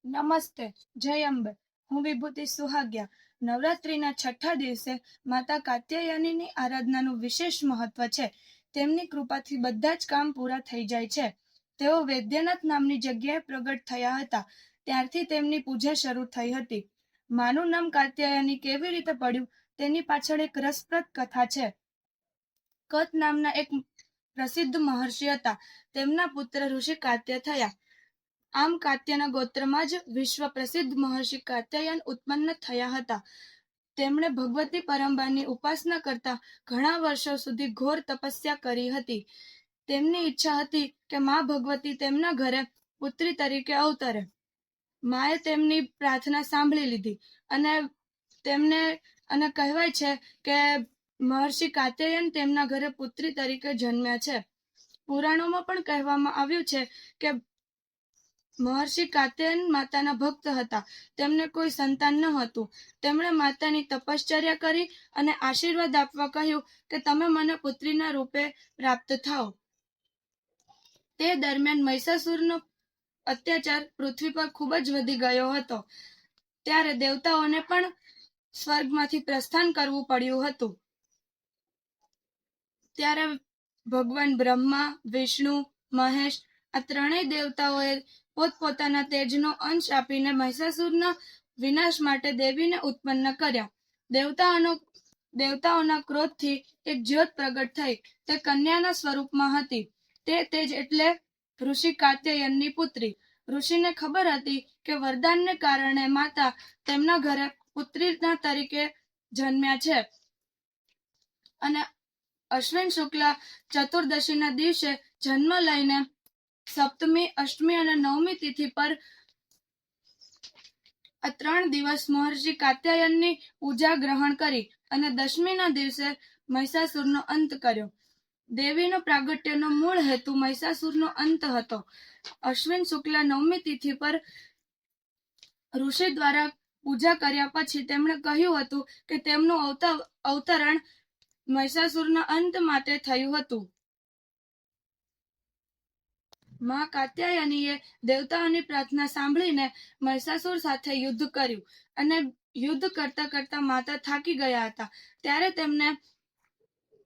નમસ્તે. જય અંબે. હું વિભૂતિ સુહાગિયા. નવરાત્રિના છઠ્ઠા દિવસે માતા કાત્યાયનીની આરાધનાનું વિશેષ મહત્વ છે. તેમની કૃપાથી બધા જ કામ પૂરા થઈ જાય છે. તેઓ વૈદ્યનાથ નામની જગ્યાએ પ્રગટ થયા હતા. ત્યારથી તેમની પૂજા શરૂ થઈ હતી. માનું નામ કાત્યાયની કેવી રીતે પડ્યું તેની પાછળ એક રસપ્રદ કથા છે. કત નામના એક પ્રસિદ્ધ મહર્ષિ હતા. તેમના પુત્ર ઋષિ કાત્ય થયા. આમ કાત્યના ગોત્રમાં જ વિશ્વ પ્રસિદ્ધ મહર્ષિ કાત્યાયન ઉત્પન્ન થયા હતા. તેમણે ભગવતી પરંબાની ઉપાસના કરતા ઘણા વર્ષો સુધી ઘોર તપસ્યા કરી હતી. તેમની ઈચ્છા હતી કે મા ભગવતી તેમના ઘરે પુત્રી તરીકે અવતરે. માએ તેમની પ્રાર્થના સાંભળી લીધી અને કહેવાય છે કે મહર્ષિ કાત્યાયન તેમના ઘરે પુત્રી તરીકે જન્મ્યા છે. પુરાણોમાં પણ કહેવામાં આવ્યું છે કે મહર્ષિ કાત્યાયન માતાના ભક્ત હતા. તેમને કોઈ સંતાન ન હતું. તેમણે માતાની તપશ્ચર્યા કરી અને આશીર્વાદ આપવા કહ્યું કે તમે મને પુત્રીના રૂપે પ્રાપ્ત થાઓ. તે દરમિયાન મહિષાસુરનો અત્યાચાર પૃથ્વી પર ખૂબ જ વધી ગયો હતો. ત્યારે દેવતાઓને પણ સ્વર્ગમાંથી પ્રસ્થાન કરવું પડ્યું હતું. ત્યારે ભગવાન બ્રહ્મા, વિષ્ણુ, મહેશ આ ત્રણેય દેવતાઓએ પોતપોતાના તેજનો અંશ આપીને મહિષાસુરના વિનાશ માટે દેવીને ઉત્પન્ન કર્યા. દેવતાઓના ક્રોધથી એક જ્યોત પ્રગટ થઈ. તે કન્યાના સ્વરૂપમાં હતી. તે તેજ એટલે ઋષિ કાત્યાયનની પુત્રી. ઋષિને ખબર હતી કે વરદાનને કારણે માતા તેમના ઘરે પુત્રીના તરીકે જન્મ્યા છે અને અશ્વિન શુક્લા ચતુર્દશીના દિવસે જન્મ લઈને સપ્તમી, અષ્ટમી અને નવમી તિથિ પર આ 3 દિવસ મહર્ષિ કાત્યાયનની પૂજા ગ્રહણ કરી અને દશમીના દિવસે મહિષાસુરનો અંત કર્યો. દેવીનો પ્રાગટ્યનો મૂળ હેતુ મહિષાસુરનો અંત હતો. અશ્વિન શુક્લા નવમી તિથિ પર ઋષિ દ્વારા પૂજા કર્યા પછી તેમણે કહ્યું હતું કે તેમનું અવતરણ મહિષાસુરના અંત માટે થયું હતું. મા કાત્યાયનીએ દેવતાઓની પ્રાર્થના સાંભળીને મહિષાસુર સાથે યુદ્ધ કર્યું અને યુદ્ધ કરતા કરતા માતા થાકી ગયા હતા. ત્યારે તેમને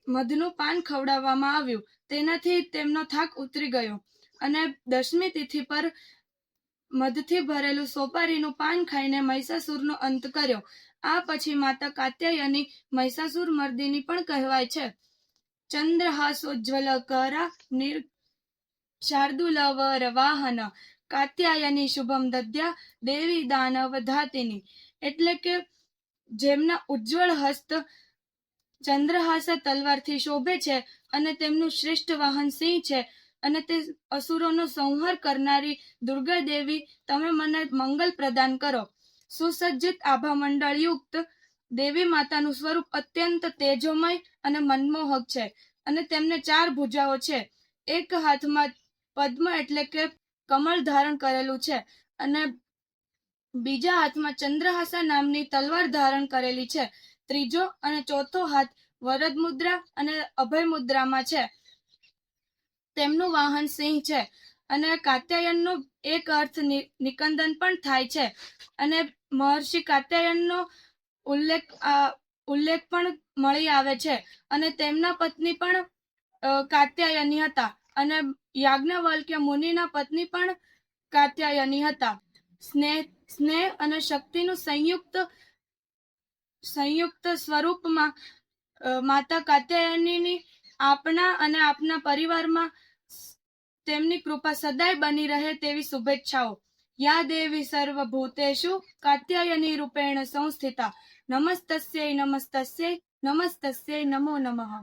મધનું પાન ખવડાવવામાં આવ્યું. તેનાથી તેમનો થાક ઉતરી ગયો અને દશમી તિથિ પર મધથી ભરેલું સોપારીનું પાન ખાઈને મહિષાસુરનો અંત કર્યો. આ પછી માતા કાત્યાયની મહિષાસુર મર્દિની પણ કહેવાય છે. ચંદ્રહાસોજ્જવલકરા શાર્દુલવર વાહન કાત્યાયની શુભમ દદ્યા દેવી દાનવ ધાતિની. એટલે કે જેમના ઉજ્જવળ હસ્ત ચંદ્રહાસા તલવારથી શોભે છે અને તેમનું શ્રેષ્ઠ વાહન સિંહ છે અને તે અસુરોનો સંહાર કરનારી દુર્ગા દેવી, તમે મને મંગલ પ્રદાન કરો. સુસજ્જિત આભામંડળ યુક્ત દેવી માતાનું સ્વરૂપ અત્યંત તેજોમય અને મનમોહક છે અને તેમને 4 ભુજાઓ છે. એક હાથમાં પદ્મ એટલે કે કમળ ધારણ કરેલું છે અને બીજા હાથમાં ચંદ્રહાસા નામની તલવાર ધારણ કરેલી છે. ત્રીજો અને ચોથો હાથ વરદ મુદ્રા અને અભય મુદ્રામાં છે. તેમનું વાહન સિંહ છે અને કાત્યાયનનો એક અર્થ નિકંદન પણ થાય છે અને મહર્ષિ કાત્યાયનનો ઉલ્લેખ પણ મળી આવે છે અને તેમના પત્ની પણ કાત્યાયની હતા અને યાજ્ઞવલ્ક્ય મુનિના પત્ની પણ કાત્યાયની હતા. સ્નેહ અને શક્તિનું સંયુક્ત સ્વરૂપમાં માતા કાત્યાયનીની આપના અને આપના પરિવારમાં તેમની કૃપા સદાય બની રહે તેવી શુભેચ્છાઓ. યા દેવી સર્વભૂતેષુ કાત્યાયની રૂપેણ સંસ્થિતા. નમસ્તસ્યૈ નમસ્તસ્યૈ નમસ્તસ્યૈ નમો નમઃ.